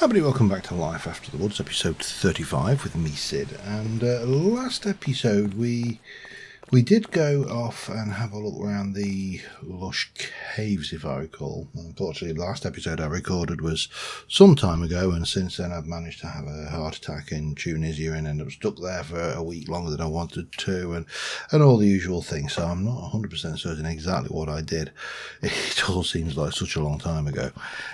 Everybody, welcome back to Life After the Woods, episode 35 with me, Sid. And last episode we did go off and have a look around the lush caves, if I recall. Unfortunately, the last episode I recorded was some time ago, and since then I've managed to have a heart attack in Tunisia and ended up stuck there for a week longer than I wanted to, and all the usual things. So I'm not 100% certain exactly what I did. It all seems like such a long time ago,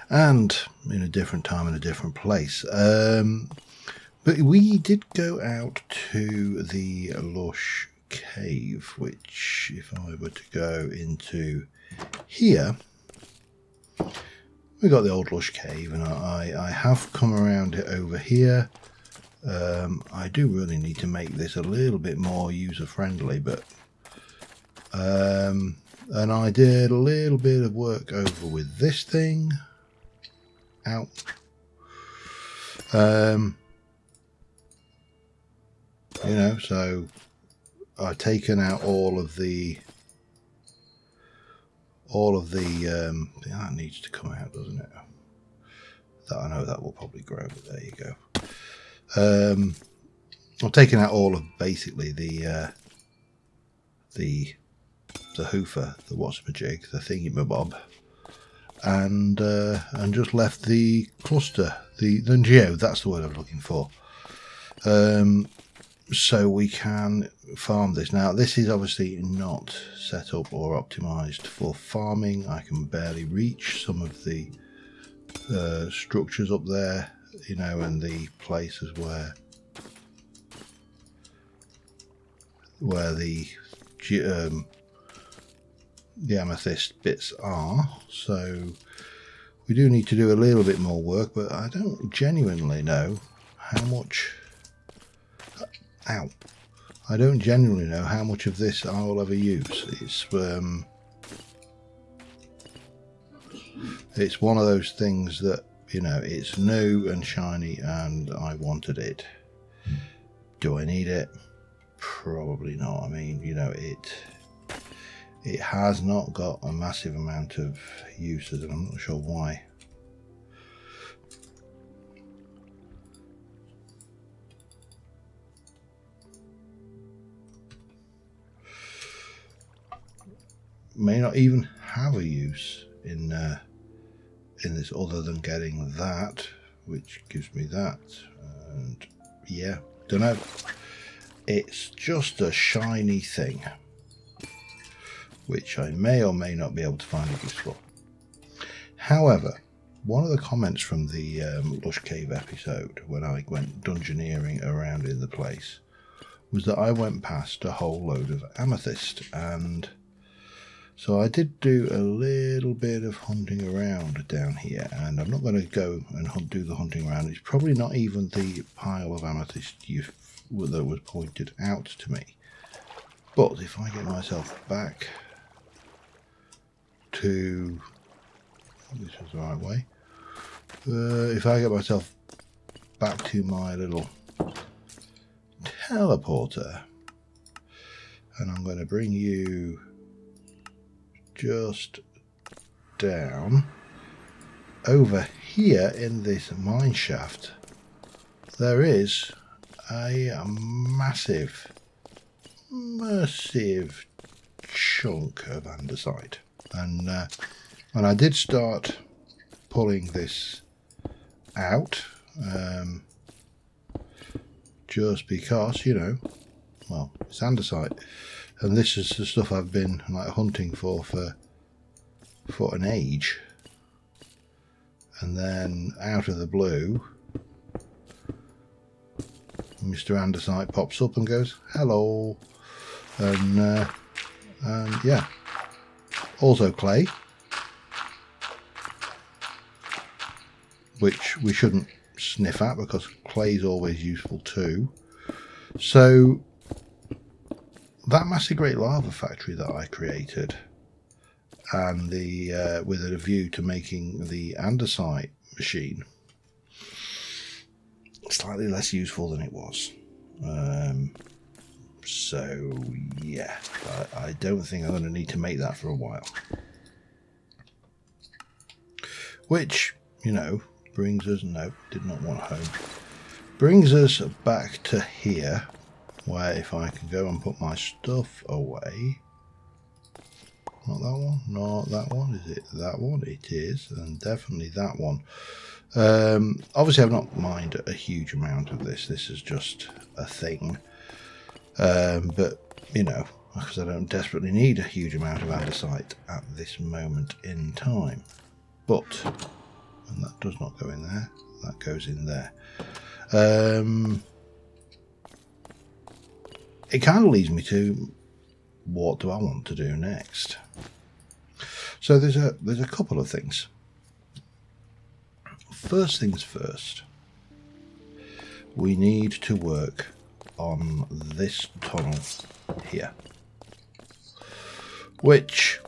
and in a different time in a different place. But we did go out to the lush cave, which if I were to go into here, we got the old lush cave, and I have come around it over here. I do really need to make this a little bit more user friendly, but and I did a little bit of work over with this thing. Out. You know, so I've taken out all of the that needs to come out, doesn't it? That I know that will probably grow, but there you go. I've taken out all of basically the hoofer, the what's-my-jig, the thingy-my-bob, and just left the cluster, the geode. That's the word I was looking for. So we can farm this. Now, this is obviously not set up or optimized for farming. I can barely reach some of the structures up there, you know, and the places where the amethyst bits are. So we do need to do a little bit more work, but I don't genuinely know how much. Ow. I don't genuinely know how much of this I will ever use. It's one of those things that, you know, it's new and shiny and I wanted it. Do I need it? Probably not. I mean, you know, it has not got a massive amount of uses, and I'm not sure why. May not even have a use in this other than getting that, which gives me that, and yeah, don't know. It's just a shiny thing, which I may or may not be able to find a use for. However, one of the comments from the Lush Cave episode, when I went dungeoneering around in the place, was that I went past a whole load of amethyst, and so I did do a little bit of hunting around down here, and I'm not going to go and do the hunting around. It's probably not even the pile of amethyst that was pointed out to me. But if I get myself back to... this is the right way. If I get myself back to my little teleporter, and I'm going to bring you just down over here in this mine shaft, there is a massive chunk of andesite, and I did start pulling this out, just because, you know, well, it's andesite. And this is the stuff I've been like hunting for an age. And then out of the blue, Mr. Andesite pops up and goes, hello. And yeah. Also clay, which we shouldn't sniff at because clay is always useful too. So that massive great lava factory that I created, and the with a view to making the andesite machine slightly less useful than it was. So yeah, I don't think I'm going to need to make that for a while. Which, you know, brings us, no, did not want home. Brings us back to here, where if I can go and put my stuff away. Not that one, not that one, is it that one? It is, and definitely that one. Obviously I've not mined a huge amount of this is just a thing. But, you know, because I don't desperately need a huge amount of andesite at this moment in time. But, and that does not go in there, that goes in there. It kind of leads me to, what do I want to do next? So there's a couple of things. First things first, we need to work on this tunnel here, which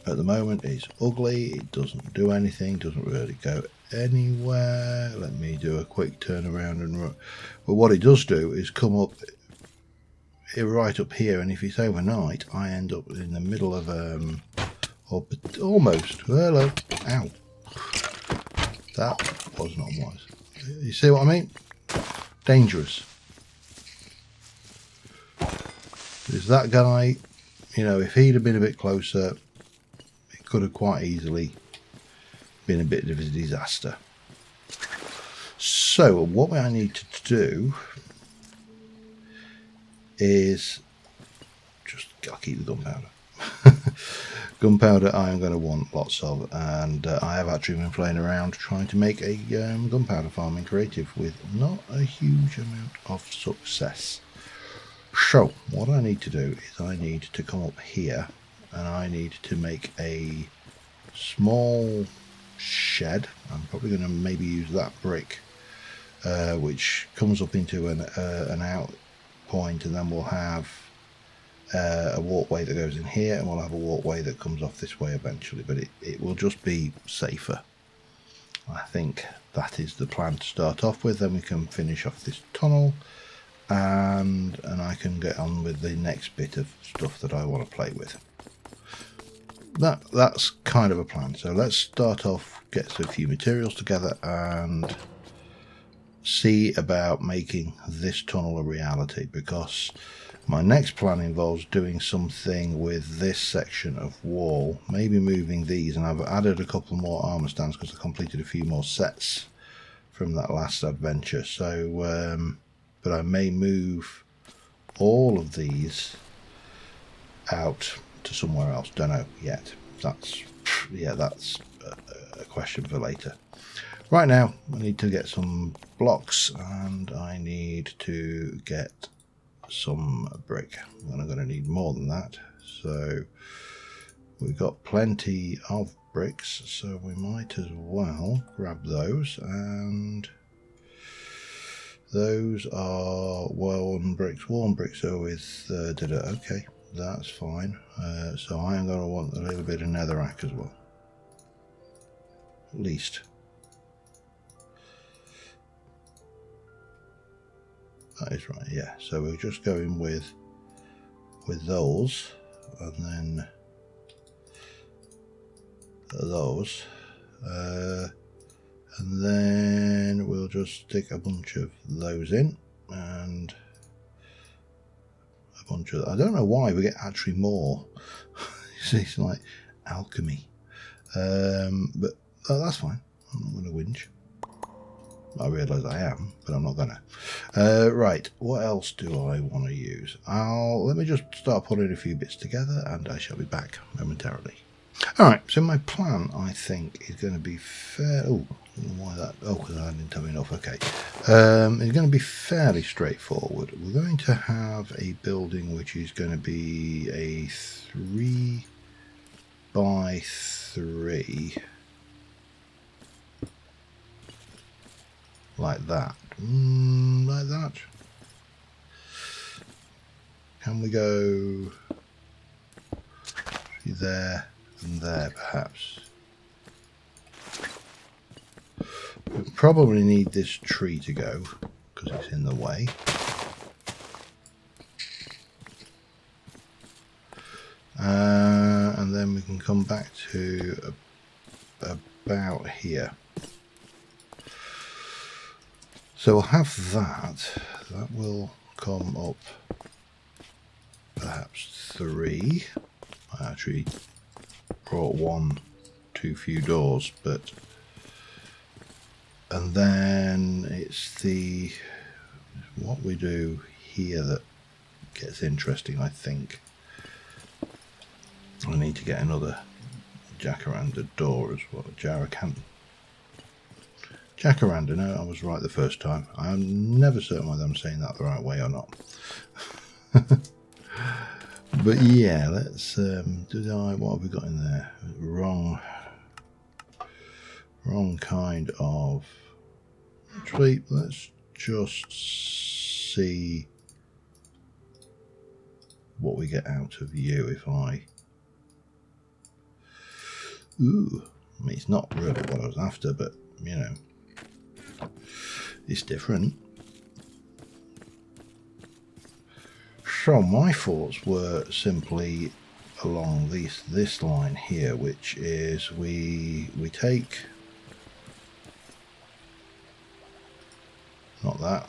at the moment is ugly. It doesn't do anything, doesn't really go anywhere. Let me do a quick turn around and run. But what it does do is come up right up here, and if it's overnight I end up in the middle of almost, hello, ow, that was not wise. You see what I mean? Dangerous. There's that guy, you know, if he'd have been a bit closer, it could have quite easily been a bit of a disaster. So what I need to do is just, I'll keep the gunpowder. Gunpowder I am going to want lots of, and I have actually been playing around trying to make a gunpowder farming creative with not a huge amount of success. So what I need to do is I need to come up here and I need to make a small shed. I'm probably going to maybe use that brick which comes up into an out point, and then we'll have a walkway that goes in here, and we'll have a walkway that comes off this way eventually, but it will just be safer. I think that is the plan to start off with. Then we can finish off this tunnel, and I can get on with the next bit of stuff that I want to play with. That's kind of a plan. So let's start off, get a few materials together and see about making this tunnel a reality, because my next plan involves doing something with this section of wall, maybe moving these, and I've added a couple more armor stands because I completed a few more sets from that last adventure. So but I may move all of these out to somewhere else, don't know yet. That's a question for later. Right now I need to get some blocks and I need to get some brick, and I'm going to need more than that. So we've got plenty of bricks, so we might as well grab those, and those are worn bricks are with okay, that's fine. So I am going to want a little bit of netherrack as well, at least. That is right, yeah. So we're just going with those, and then those, and then we'll just stick a bunch of those in, and a bunch of, I don't know why we get actually more. It's like alchemy, but that's fine. I'm not going to whinge. I realise I am, but I'm not gonna. Right, what else do I want to use? Let me just start putting a few bits together, and I shall be back momentarily. Alright, so my plan, I think, is going to be fair. Oh, why that? Oh, because I didn't tell me enough. Okay. It's going to be fairly straightforward. We're going to have a building which is going to be a 3 by 3. Like that. Like that. Can we go there and there, perhaps? We probably need this tree to go because it's in the way. And then we can come back to about here. So we'll have that. That will come up perhaps 3. I actually brought 1 too few doors, but and then it's the what we do here that gets interesting. I think I need to get another jacaranda door as well. Jacaranda, no, I was right the first time. I'm never certain whether I'm saying that the right way or not. But yeah, let's what have we got in there? Wrong kind of. Actually, let's just see what we get out of you if I. Ooh, I mean, it's not really what I was after, but you know, it's different. So my thoughts were simply along this line here, which is we take, not that,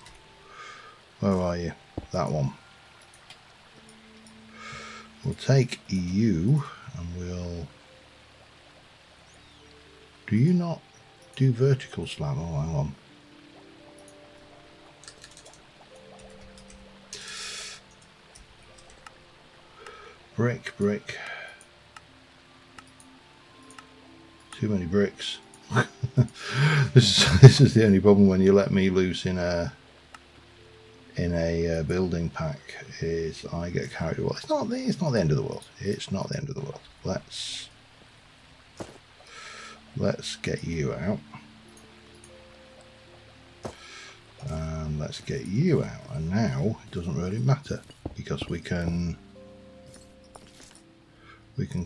where are you, that one, we'll take you and we'll, do you not do vertical slab? Oh, hang on. Brick. Too many bricks. This is the only problem when you let me loose in a building pack, is I get carried away. It's not the end of the world. It's not the end of the world. Let's get you out. And let's get you out. And now it doesn't really matter because we can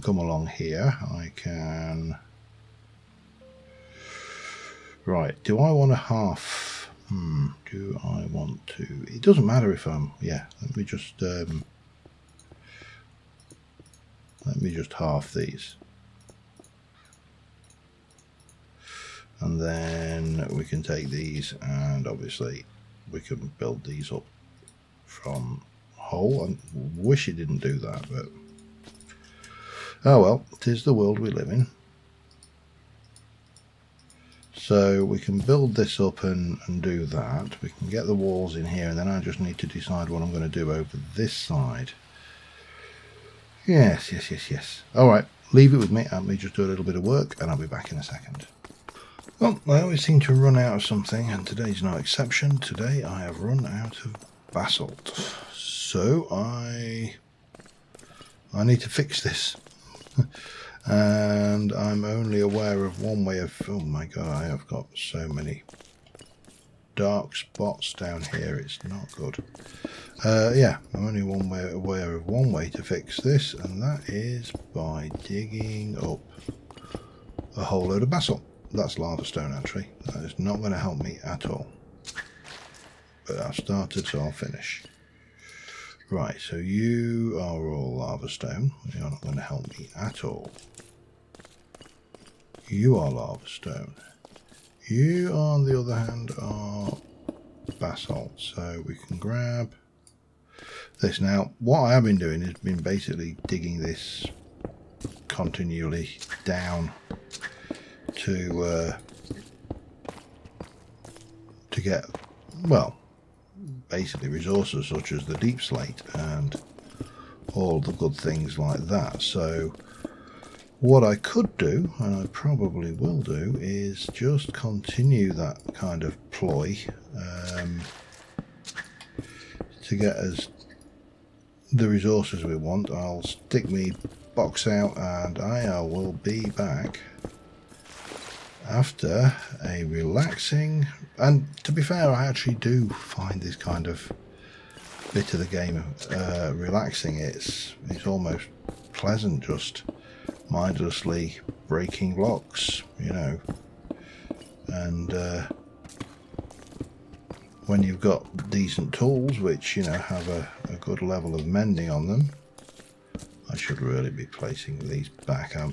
come along here. I can. Right, do I want to half? Do I want to? It doesn't matter if I'm. Yeah, let me just half these, and then we can take these, and obviously we can build these up from whole. I wish it didn't do that, but oh well, it is the world we live in. So we can build this up and do that. We can get the walls in here, and then I just need to decide what I'm going to do over this side. Yes. All right, leave it with me. Let me just do a little bit of work, and I'll be back in a second. Well, I always seem to run out of something, and today's no exception. Today I have run out of basalt. So I need to fix this. And I'm only aware of one way of, oh my god, I have got so many dark spots down here, it's not good. Yeah, I'm only aware of one way to fix this, and that is by digging up a whole load of basalt. That's lava stone actually. That is not going to help me at all. But I've started, so I'll finish. Right, so you are all lava stone. You're not going to help me at all. You are lava stone. You, on the other hand, are basalt. So we can grab this. Now, what I have been doing is been basically digging this continually down to get, well, basically resources such as the deep slate and all the good things like that. So what I could do, and I probably will do, is just continue that kind of ploy to get us the resources we want. I'll stick me box out and I will be back after a relaxing, and to be fair, I actually do find this kind of bit of the game relaxing. It's almost pleasant, just mindlessly breaking blocks, you know, and when you've got decent tools which, you know, have a good level of mending on them. I should really be placing these back. I'm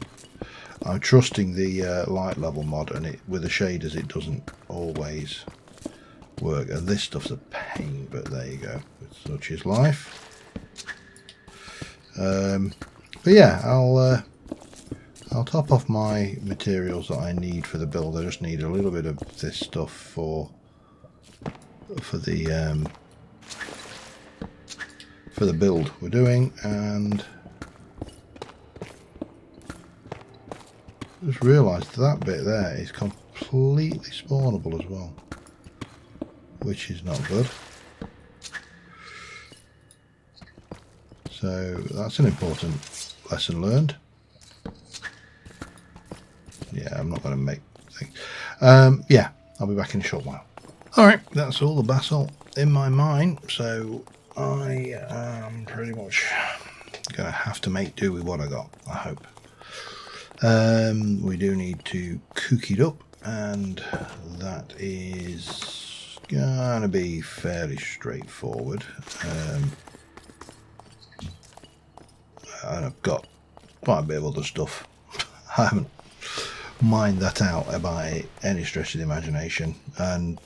trusting the light level mod, and with the shaders it doesn't always work, and this stuff's a pain, but there you go. Such is life. But yeah, I'll top off my materials that I need for the build. I just need a little bit of this stuff for the build we're doing, and just realised that bit there is completely spawnable as well, which is not good. So that's an important lesson learned. Yeah, I'm not going to make things. Yeah, I'll be back in a short while. Alright, that's all the basalt in my mine, so I am pretty much going to have to make do with what I got, I hope. We do need to cook it up, and that is going to be fairly straightforward. And I've got quite a bit of other stuff. I haven't mined that out by any stretch of the imagination, and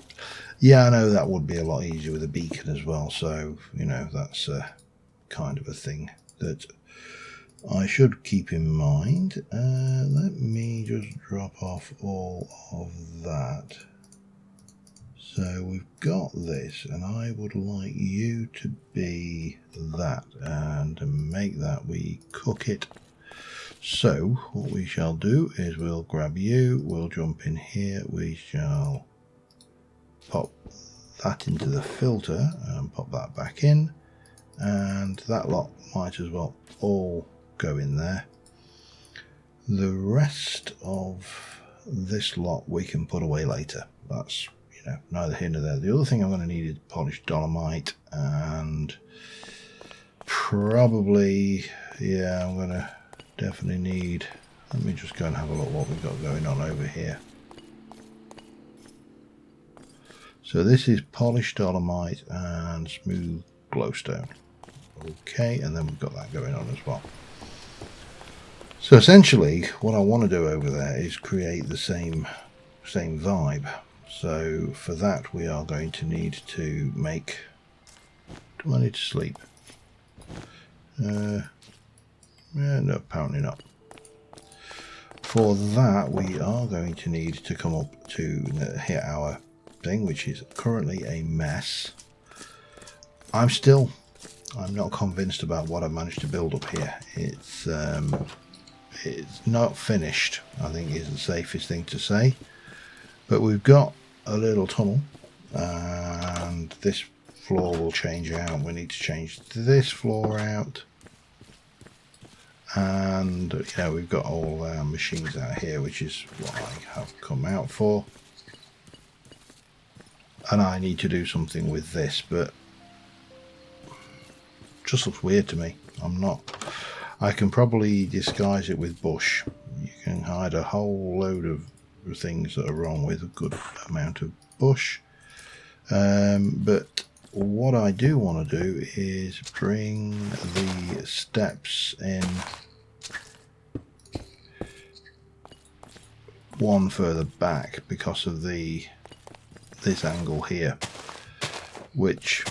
yeah, I know that would be a lot easier with a beacon as well, so you know, that's kind of a thing that I should keep in mind. Let me just drop off all of that. So we've got this, and I would like you to be that, and to make that we cook it. So what we shall do is we'll grab you, we'll jump in here, we shall pop that into the filter and pop that back in, and that lot might as well all go in there. The rest of this lot we can put away later. That's, you know, neither here nor there. The other thing I'm going to need is polished dolomite, and probably, yeah, I'm going to definitely need, let me just go and have a look what we've got going on over here. So this is polished dolomite and smooth glowstone. Okay, and then we've got that going on as well. So essentially what I want to do over there is create the same vibe. So for that we are going to need to make, do I need to sleep? Yeah, no, apparently not. For that we are going to need to come up to hit our thing, which is currently a mess. I'm not convinced about what I've managed to build up here. It's not finished, I think is the safest thing to say. But we've got a little tunnel, and this floor will change out. We need to change this floor out. And you know, we've got all our machines out here, which is what I have come out for. And I need to do something with this, but just looks weird to me. I can probably disguise it with bush. You can hide a whole load of things that are wrong with a good amount of bush. But what I do want to do is bring the steps in one further back because of this angle here, which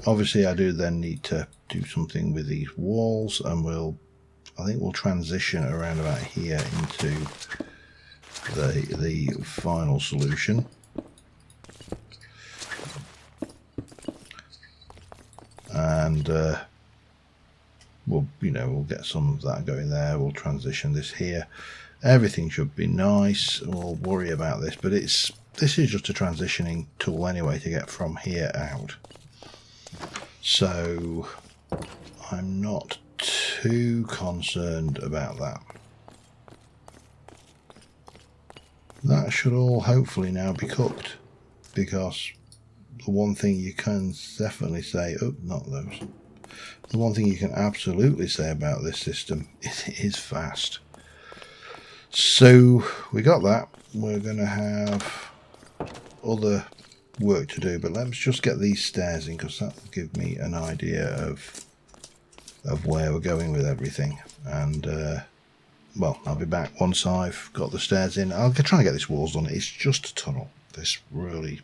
obviously I do then need to do something with these walls, and I think we'll transition around about here into the final solution. And we'll get some of that going there. We'll transition this here. Everything should be nice. We'll worry about this, but this is just a transitioning tool anyway to get from here out. So I'm not too concerned about that. That should all hopefully now be cooked, because the one thing you can definitely say, oh, not those. The one thing you can absolutely say about this system is it is fast. So we got that. We're going to have other work to do, but let's just get these stairs in, because that will give me an idea of where we're going with everything. And well, I'll be back once I've got the stairs in. I'll try and get this walls done. It's just a tunnel. This really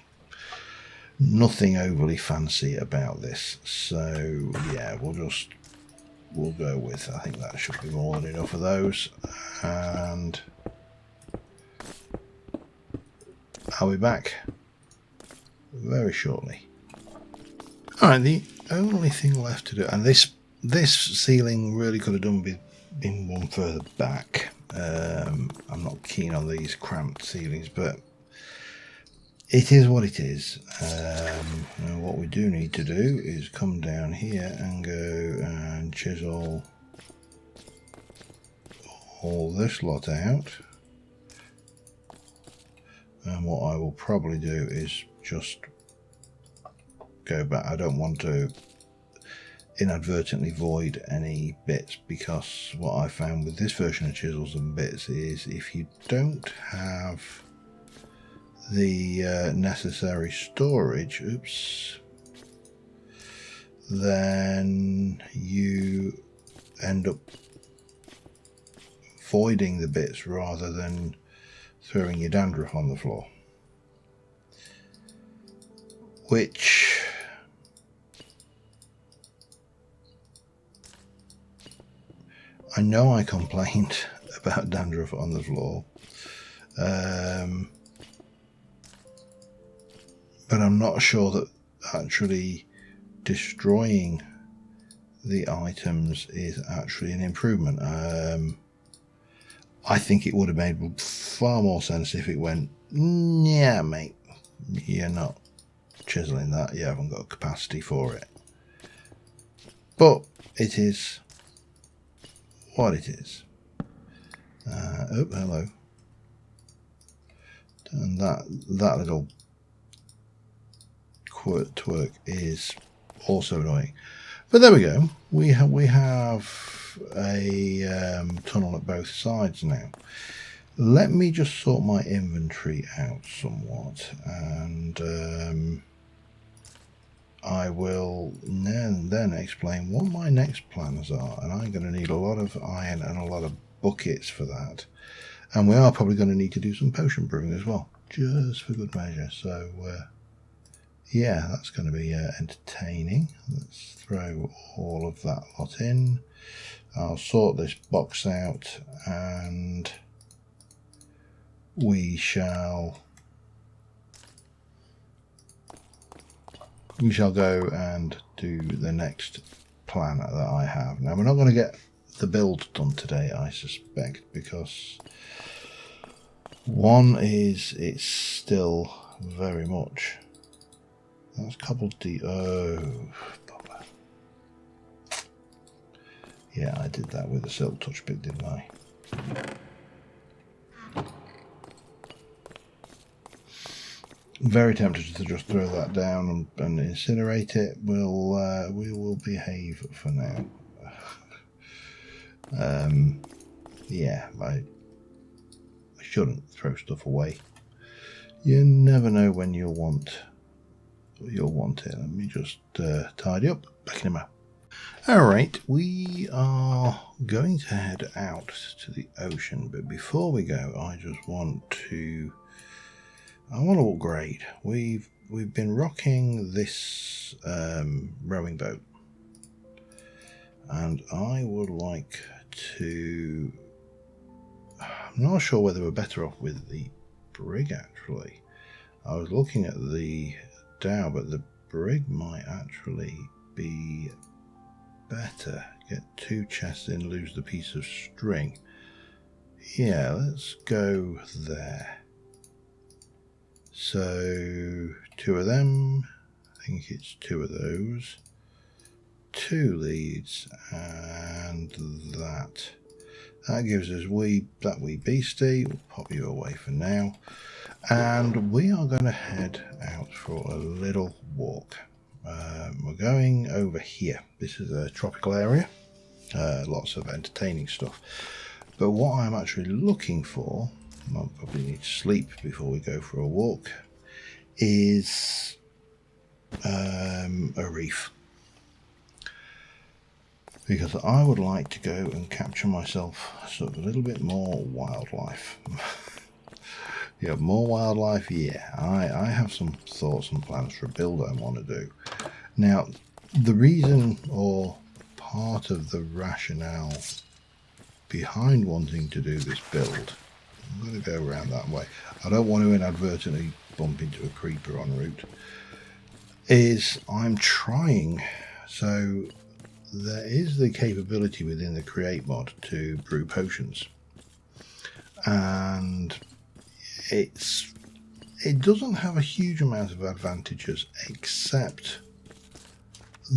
nothing overly fancy about this. So yeah, we'll go with, I think that should be more than enough of those, and I'll be back very shortly. Alright, the only thing left to do, and this ceiling really could have done with being one further back. I'm not keen on these cramped ceilings, but it is what it is. And what we do need to do is come down here and go and chisel all this lot out. And what I will probably do is just go back. I don't want to inadvertently void any bits, because what I found with this version of chisels and bits is if you don't have the necessary storage, then you end up voiding the bits rather than throwing your dandruff on the floor, which I know I complained about dandruff on the floor, but I'm not sure that actually destroying the items is actually an improvement. I think it would have made far more sense if it went, yeah mate, you're not chiseling that, you haven't got capacity for it. But it is what it is. Oh, hello. And that little twerk is also annoying. But there we go. We have a tunnel at both sides now. Let me just sort my inventory out somewhat, and I will then explain what my next plans are. And I'm going to need a lot of iron and a lot of buckets for that. And we are probably going to need to do some potion brewing as well, just for good measure. So yeah, that's going to be entertaining. Let's throw all of that lot in. I'll sort this box out, and we shall go and do the next plan that I have. Now, we're not going to get the build done today, I suspect, because one is it's still very much, that's cobbled deep. Oh, bummer. Yeah, I did that with a silk touch pick, didn't I? Very tempted to just throw that down and incinerate it. We will behave for now. Yeah, I shouldn't throw stuff away. You never know when you'll want it. Let me just tidy up. Back in a minute. Alright, we are going to head out to the ocean, but before we go, I just want to upgrade. We've been rocking this rowing boat, and I would like to, I'm not sure whether we're better off with the brig actually. I was looking at the dhow, but the brig might actually be better. Get 2 chests in, lose the piece of string. Yeah, let's go there. So 2 of them, I think it's 2 of those, 2 leads, and that gives us that wee beastie. We'll pop you away for now, and we are going to head out for a little walk. We're going over here. This is a tropical area, lots of entertaining stuff, but what I'm actually looking for, I'll probably need to sleep before we go for a walk, is a reef, because I would like to go and capture myself sort of a little bit more wildlife. Yeah, more wildlife. Yeah, I have some thoughts and plans for a build I want to do. Now, the reason or part of the rationale behind wanting to do this build, I'm going to go around that way. I don't want to inadvertently bump into a creeper en route. Is I'm trying. So there is the capability within the create mod to brew potions, and it doesn't have a huge amount of advantages, except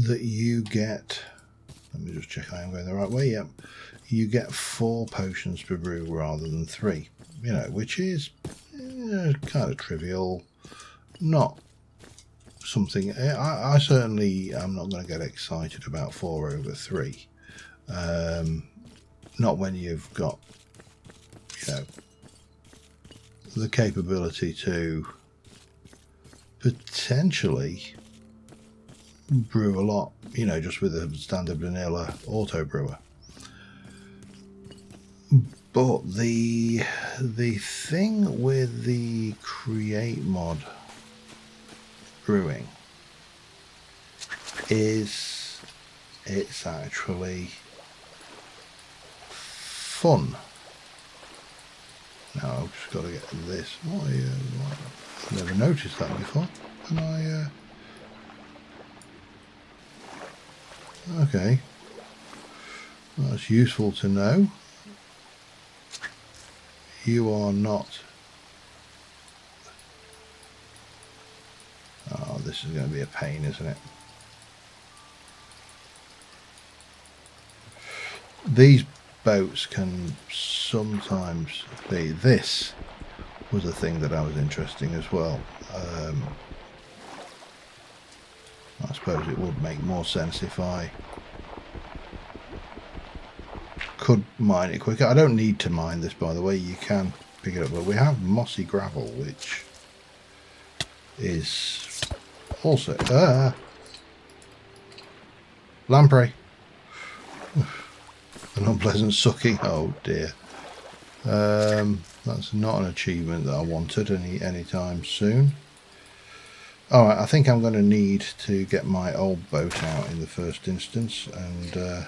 that you get, let me just check I am going the right way. Yep, you get 4 potions per brew rather than 3, you know, which is kind of trivial, not something I certainly am not going to get excited about 4 over 3. Not when you've got, you know, the capability to potentially brew a lot, you know, just with a standard vanilla auto brewer. But the thing with the create mod brewing is it's actually fun. Now I've just got to get this. I've never noticed that before. And okay, that's useful to know. You are not. Oh, this is going to be a pain, isn't it? These boats can sometimes be. This was a thing that I was interested in as well. I suppose it would make more sense if I could mine it quicker. I don't need to mine this, by the way. You can pick it up, but we have mossy gravel, which is also lamprey. An unpleasant sucking. Oh dear. That's not an achievement that I wanted anytime soon. Alright, I think I'm going to need to get my old boat out in the first instance, and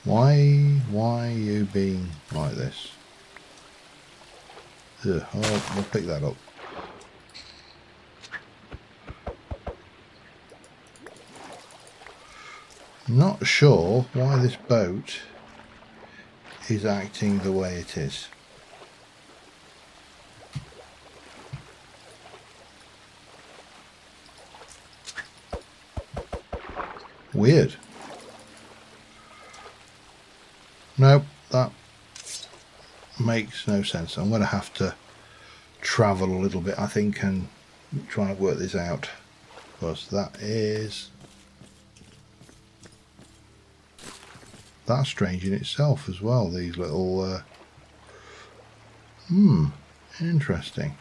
why are you being like this? Ugh, I'll pick that up. Not sure why this boat is acting the way it is. Weird. Nope, that makes no sense. I'm going to have to travel a little bit, I think, and try and work this out, because that's strange in itself as well. These little interesting.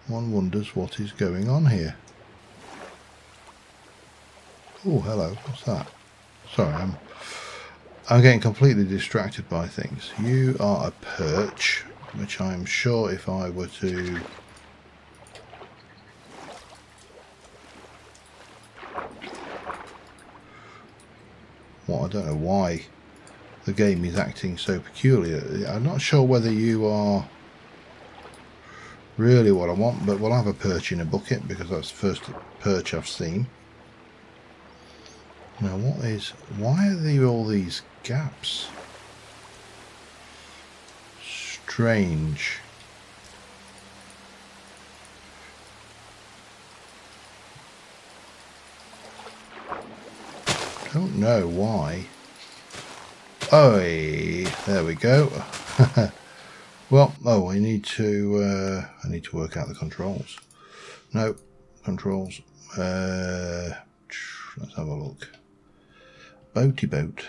One wonders what is going on here. Oh, hello. What's that? Sorry, I'm getting completely distracted by things. You are a perch, which I'm sure if I were to... Well, I don't know why the game is acting so peculiar. I'm not sure whether you are really what I want, but we'll have a perch in a bucket because that's the first perch I've seen. Now why are there all these gaps? Strange. Don't know why. Oh, there we go. Well, I need to work out the controls. No, controls. Let's have a look. Boaty boat.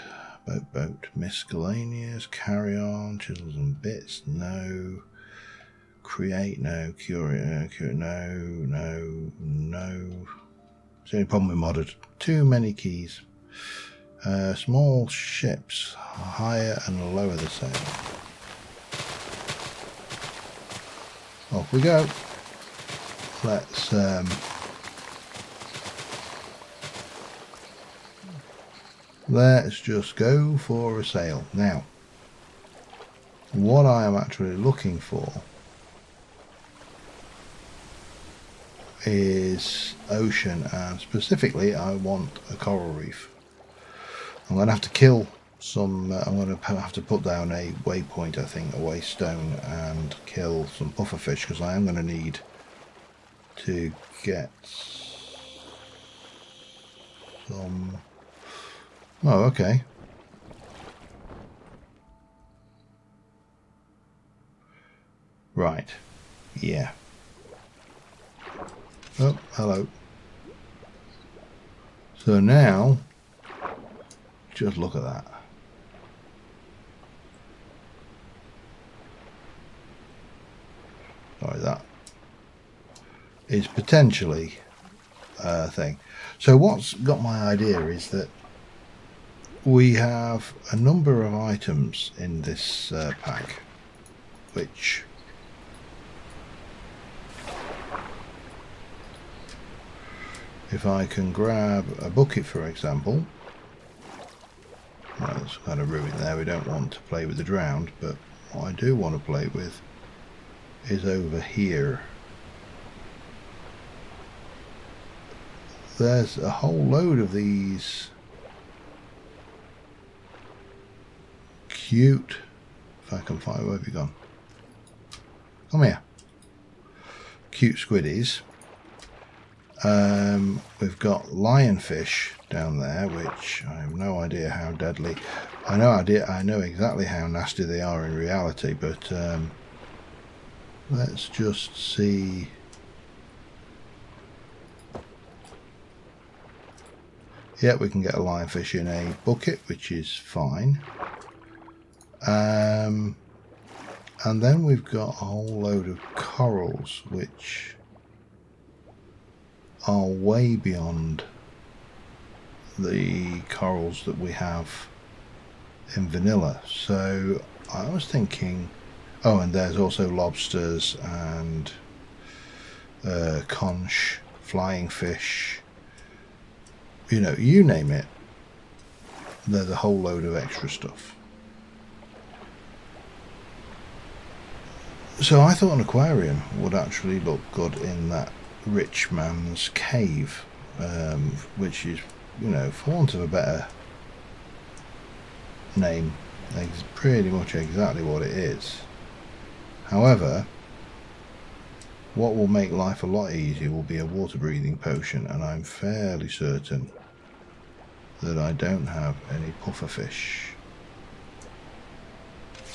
Boat. Miscellaneous. Carry on. Chisels and bits. No. create, no, curate, no. It's the only problem with modded. Too many keys. Small ships, higher and lower the sail. Off we go. Let's just go for a sail. Now, what I am actually looking for is ocean, and specifically I want a coral reef. I'm going to have to kill some, I'm going to have to put down a waypoint, I think, a waystone, and kill some pufferfish, because I am going to need to get some... Oh, okay. Right. Yeah. Oh, hello. So now, just look at that. Sorry, that is potentially a thing. So what's got my idea is that we have a number of items in this pack, which if I can grab a bucket, for example, well, it's kind of ruined there. We don't want to play with the drowned, but what I do want to play with is over here. There's a whole load of these cute, if I can find, where have you gone? Come here. Cute squiddies. We've got lionfish down there, which I have no idea how deadly. I know exactly how nasty they are in reality, but let's just see. Yeah, we can get a lionfish in a bucket, which is fine. And then we've got a whole load of corals, which are way beyond the corals that we have in vanilla. So I was thinking, oh, and there's also lobsters and conch, flying fish, you know, you name it. There's a whole load of extra stuff. So I thought an aquarium would actually look good in that rich man's cave, which is, you know, for want of a better name, it's pretty much exactly what it is. However, what will make life a lot easier will be a water breathing potion, and I'm fairly certain that I don't have any pufferfish.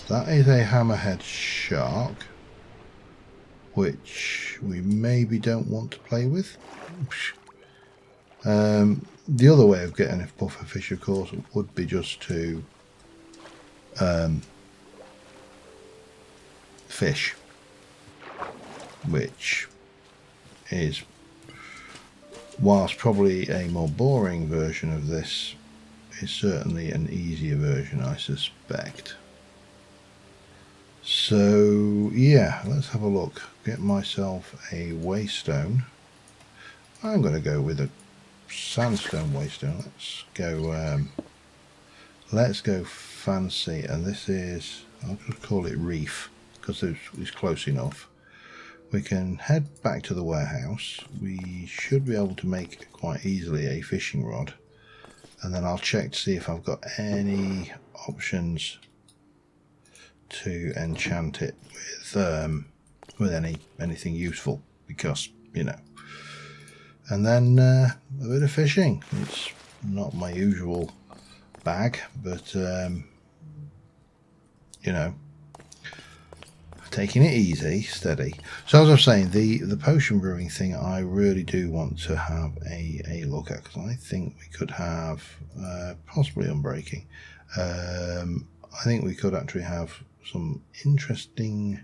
That is a hammerhead shark, which we maybe don't want to play with. The other way of getting a pufferfish, of course, would be just to fish, which is, whilst probably a more boring version of this, is certainly an easier version, I suspect. So yeah, let's have a look. Get myself a waystone. I'm going to go with a sandstone waystone. Let's go fancy, and this is, I'll just call it Reef because it's close enough. We can head back to the warehouse. We should be able to make quite easily a fishing rod, and then I'll check to see if I've got any options to enchant it with anything useful, because, you know. And then a bit of fishing. It's not my usual bag, but you know, taking it easy, steady. So as I was saying, the potion brewing thing, I really do want to have a look at, because I think we could have possibly unbreaking. I think we could actually have some interesting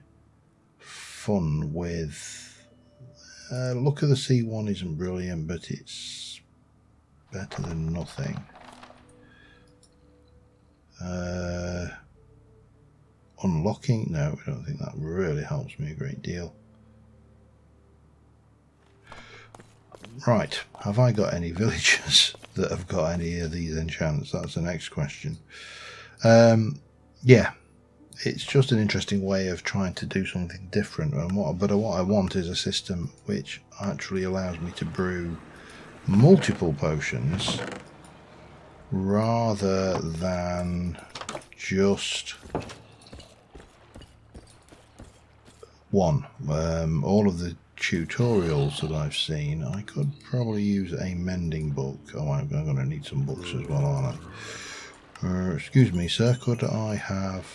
fun with Look of the Sea one isn't brilliant, but it's better than nothing. Unlocking, no, I don't think that really helps me a great deal. Right, have I got any villagers that have got any of these enchants? That's the next question. Yeah, it's just an interesting way of trying to do something different. But what I want is a system which actually allows me to brew multiple potions rather than just one. All of the tutorials that I've seen, I could probably use a mending book. Oh, I'm going to need some books as well, aren't I? Excuse me, sir, could I have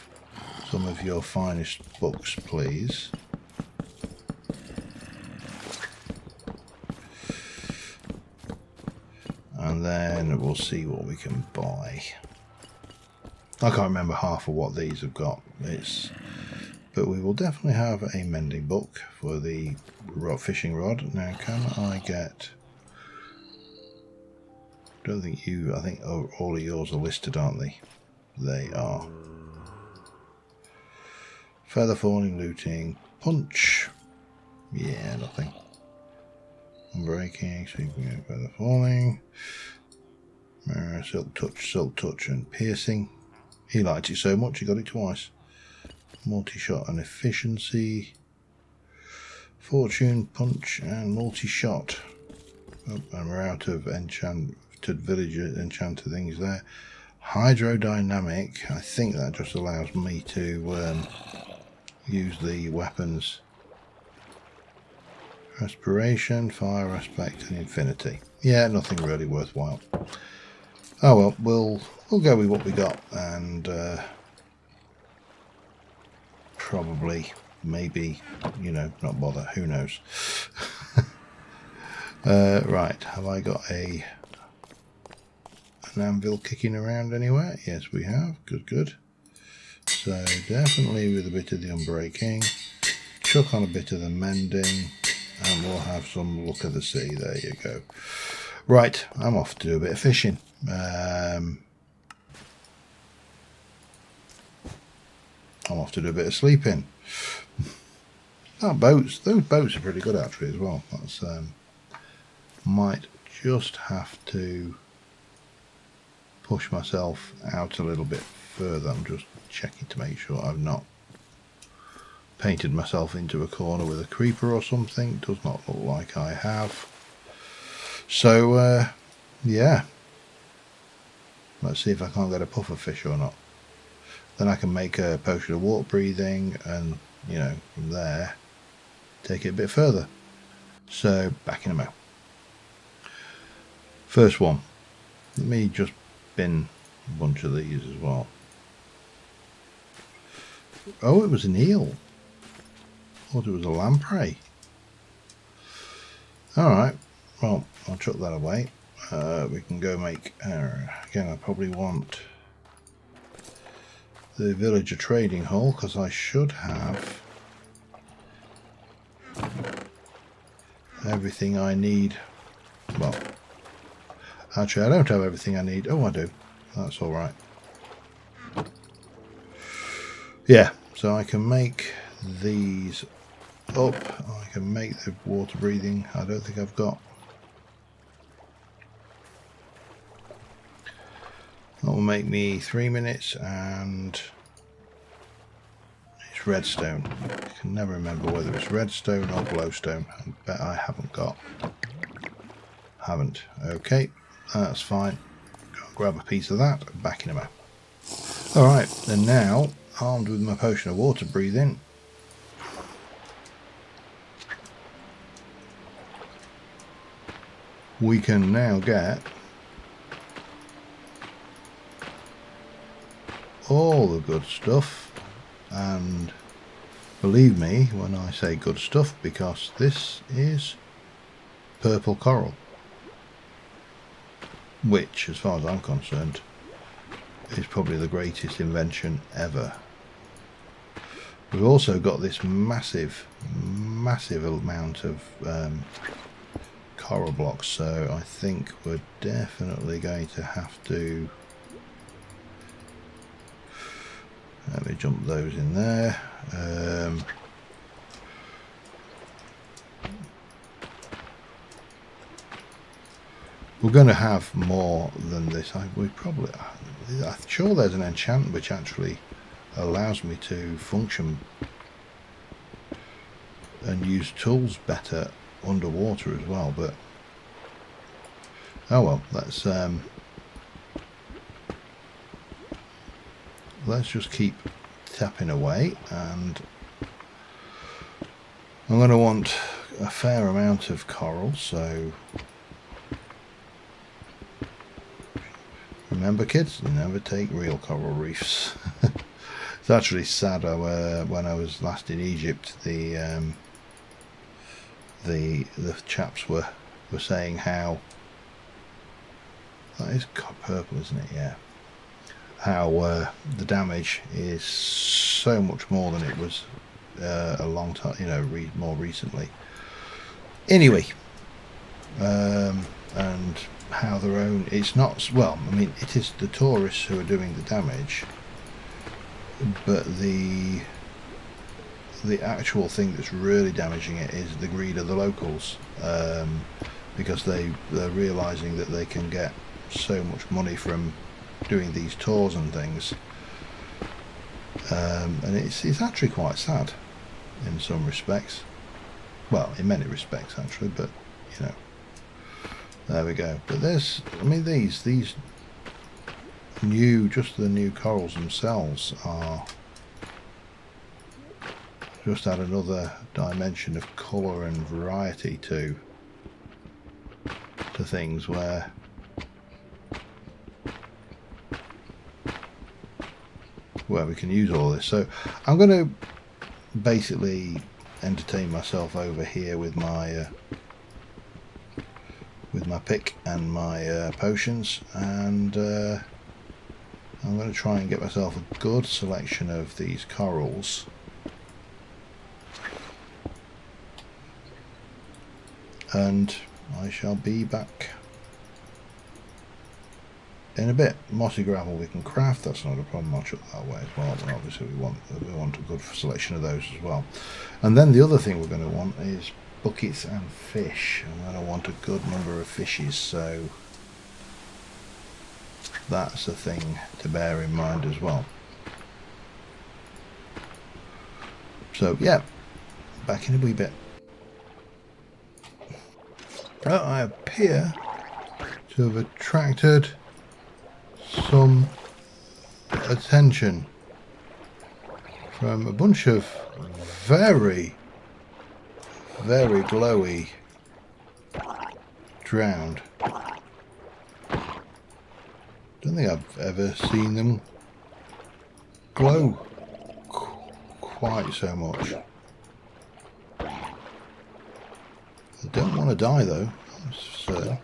some of your finest books, please? And then we'll see what we can buy. I can't remember half of what these have got. But we will definitely have a mending book for the fishing rod. Now, can I get... I think all of yours are listed, aren't they? They are. Feather falling, looting, punch. Yeah, nothing. Unbreaking, sweeping, feather falling. Silk touch, and piercing. He liked it so much he got it twice. Multi-shot and efficiency. Fortune, punch, and multi-shot. Oh, and we're out of enchanted things there. Hydrodynamic. I think that just allows me to use the weapons. Respiration, fire aspect, and infinity. Yeah, nothing really worthwhile. Oh well, we'll go with what we got, and probably, maybe, not bother. Who knows? Right, have I got an anvil kicking around anywhere? Yes, we have. Good. So definitely with a bit of the unbreaking, chuck on a bit of the mending, and we'll have some Look of the Sea. There you go. Right, I'm off to do a bit of fishing. I'm off to do a bit of sleeping. Those boats are pretty good actually as well. That's might just have to push myself out a little bit further. I'm just checking to make sure I've not painted myself into a corner with a creeper or something. Does not look like I have. So yeah, let's see if I can't get a puffer fish or not. Then I can make a potion of water breathing, and from there take it a bit further. So back in a moment. First one, let me just bin a bunch of these as well. Oh, it was an eel. I thought it was a lamprey. Alright, well, I'll chuck that away. We can go make, again, I probably want the villager trading hall, because I should have everything I need. Well, actually I don't have everything I need. Oh, I do. That's alright. Yeah, so I can make these up. I can make the water breathing. I don't think I've got. That will make me 3 minutes, and it's redstone. I can never remember whether it's redstone or glowstone. I bet I haven't got. Haven't. Okay, that's fine. Go and grab a piece of that. Back in a moment. Alright, and now, armed with my potion of water breathing, we can now get all the good stuff. And believe me when I say good stuff, because this is purple coral, which, as far as I'm concerned, is probably the greatest invention ever. We've also got this massive amount of coral blocks, so I think we're definitely going to have to, let me jump those in there. We're going to have more than this. I'm sure there's an enchantment which actually allows me to function and use tools better underwater as well, but oh well, let's just keep tapping away, and I'm going to want a fair amount of coral, so remember kids, never take real coral reefs. It's actually sad when I was last in Egypt, the chaps were saying how, that is purple, isn't it? Yeah. How the damage is so much more than it was a long time, more recently. Anyway, and how their own, it's not, well, I mean, it is the tourists who are doing the damage, but the actual thing that's really damaging it is the greed of the locals, because they're realizing that they can get so much money from doing these tours and things, and it's actually quite sad in some respects, well, in many respects actually, but there we go. But there's, I mean, these new, just the new corals themselves are just add another dimension of colour and variety to things where we can use all this. So I'm going to basically entertain myself over here with my pick and my potions, and I'm going to try and get myself a good selection of these corals, and I shall be back in a bit. Mossy gravel we can craft, that's not a problem. I'll chuck that away as well, but obviously we want a good selection of those as well. And then the other thing we're going to want is buckets and fish. I'm going to want a good number of fishes, so that's a thing to bear in mind as well. So yeah, back in a wee bit. Well, I appear to have attracted some attention from a bunch of very glowy drowned. Don't think I've ever seen them glow quite so much. They don't want to die though, that's certain.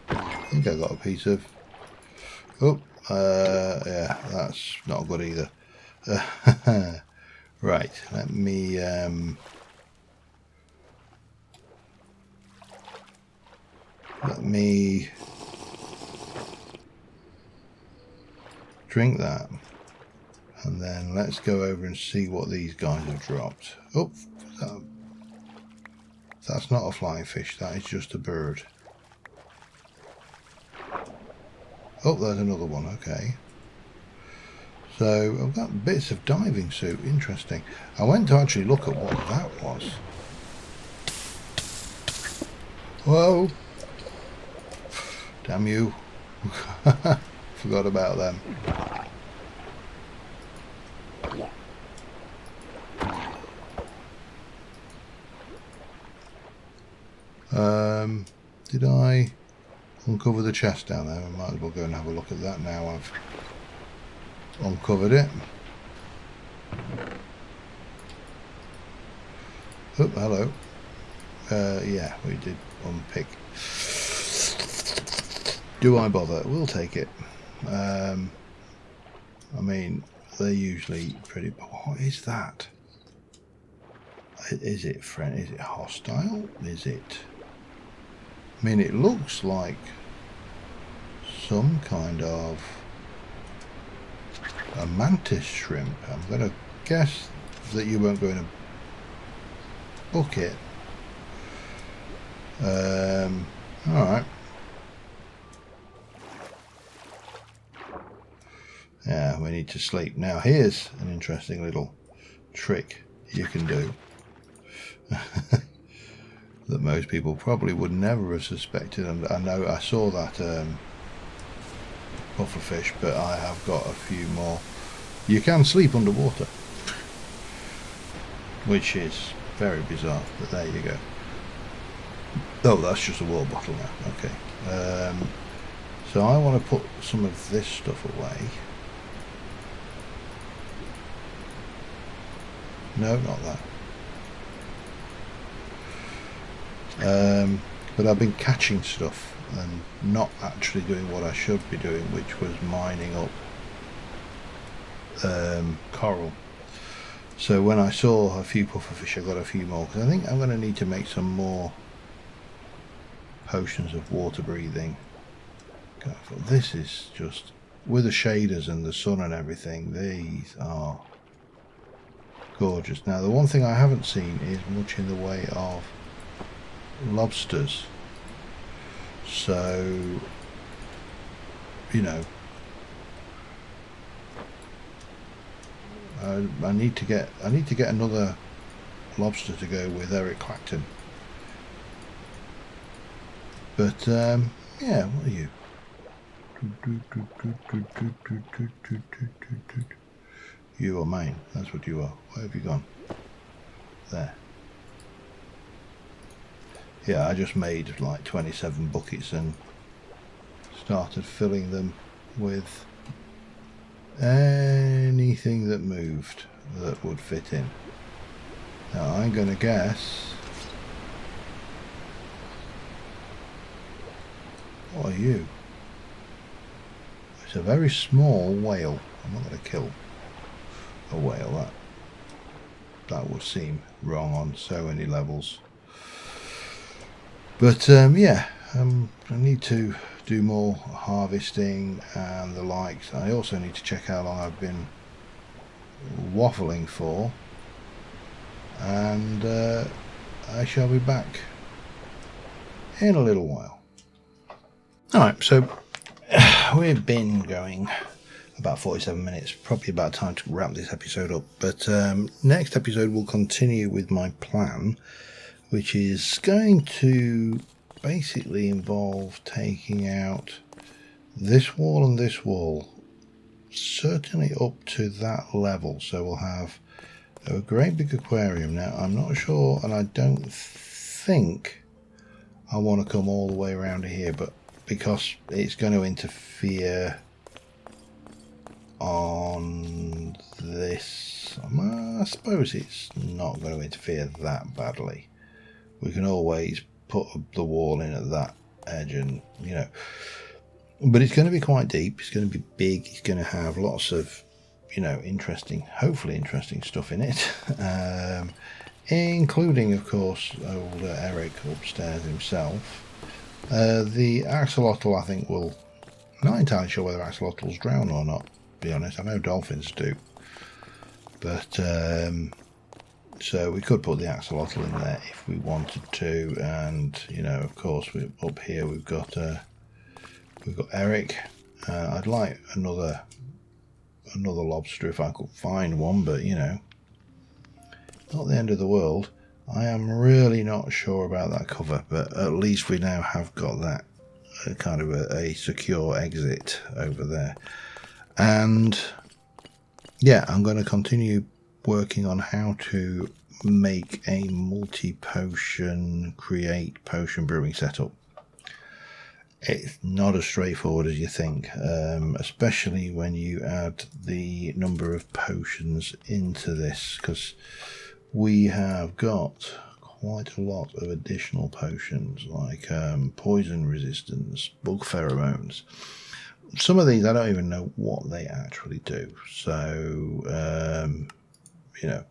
I think I got a piece of, oh, yeah, that's not good either. Right, let me drink that, and then let's go over and see what these guys have dropped. Oh, that's not a flying fish, that is just a bird. Oh, there's another one, okay. So I've got bits of diving suit, interesting. I went to actually look at what that was. Whoa! Damn you. Forgot about them. Did I uncover the chest down there? I might as well go and have a look at that now I've uncovered it. Oh, hello. Yeah, we did unpick Do I bother? We'll take it. I mean, they're usually pretty... What is that? Is it friend? Is it hostile? Is it... I mean, it looks like some kind of a mantis shrimp. I'm going to guess that you won't go in a bucket. Alright. Yeah, we need to sleep. Now, here's an interesting little trick you can do that most people probably would never have suspected. And I know I saw that pufferfish, but I have got a few more. You can sleep underwater, which is very bizarre, but there you go. Oh, that's just a water bottle now. Okay. So I want to put some of this stuff away. No, not that. But I've been catching stuff and not actually doing what I should be doing, which was mining up coral. So when I saw a few pufferfish, I got a few more, because I think I'm going to need to make some more potions of water breathing. God, this is just, with the shaders and the sun and everything, these are gorgeous. Now, the one thing I haven't seen is much in the way of lobsters, so you know, I need to get another lobster to go with Eric Clacton. But yeah, what are you? You are mine. That's what you are. Where have you gone? There. Yeah, I just made like 27 buckets and started filling them with anything that moved that would fit in. Now I'm going to guess... What are you? It's a very small whale. I'm not going to kill a whale. That would seem wrong on so many levels. But yeah, I need to do more harvesting and the likes. I also need to check how long I've been waffling for, and I shall be back in a little while. Alright, so we've been going about 47 minutes, probably about time to wrap this episode up, but next episode we'll continue with my plan, which is going to basically involve taking out this wall and this wall, certainly up to that level, so we'll have a great big aquarium. Now I'm not sure, and I don't think I want to come all the way around to here, but because it's going to interfere on this, I suppose it's not going to interfere that badly. We can always put the wall in at that edge, and you know, but it's going to be quite deep, it's going to be big, it's going to have lots of, you know, interesting, hopefully interesting stuff in it, including of course old Eric upstairs himself. The axolotl, I think, will, I'm not entirely sure whether axolotls drown or not, to be honest. I know dolphins do, but so we could put the axolotl in there if we wanted to, and you know, of course, up here we've got Eric. I'd like another lobster if I could find one, but you know, not the end of the world. I am really not sure about that cover, but at least we now have got that kind of a secure exit over there. And yeah, I'm going to continue working on how to make a multi-potion, create potion brewing setup. It's not as straightforward as you think, especially when you add the number of potions into this, because we have got quite a lot of additional potions, like poison resistance, bug pheromones. Some of these I don't even know what they actually do. So you know,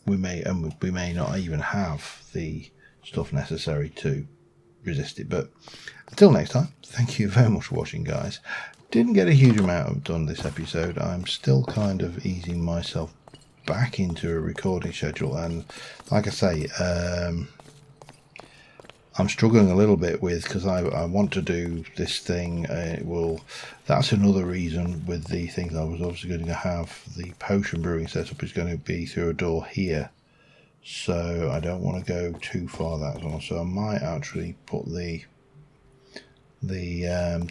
we may not even have the stuff necessary to resist it. But until next time, thank you very much for watching, guys. Didn't get a huge amount done this episode. I'm still kind of easing myself back into a recording schedule, and like I say, I'm struggling a little bit with, because I want to do this thing. That's another reason with the things I was obviously going to have. The potion brewing setup is going to be through a door here, so I don't want to go too far that one. So I might actually put the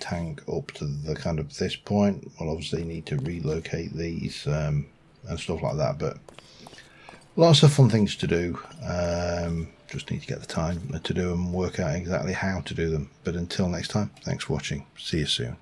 tank up to the kind of this point. We'll obviously need to relocate these and stuff like that, but lots of fun things to do. Just need to get the time to do them and work out exactly how to do them. But until next time, thanks for watching. See you soon.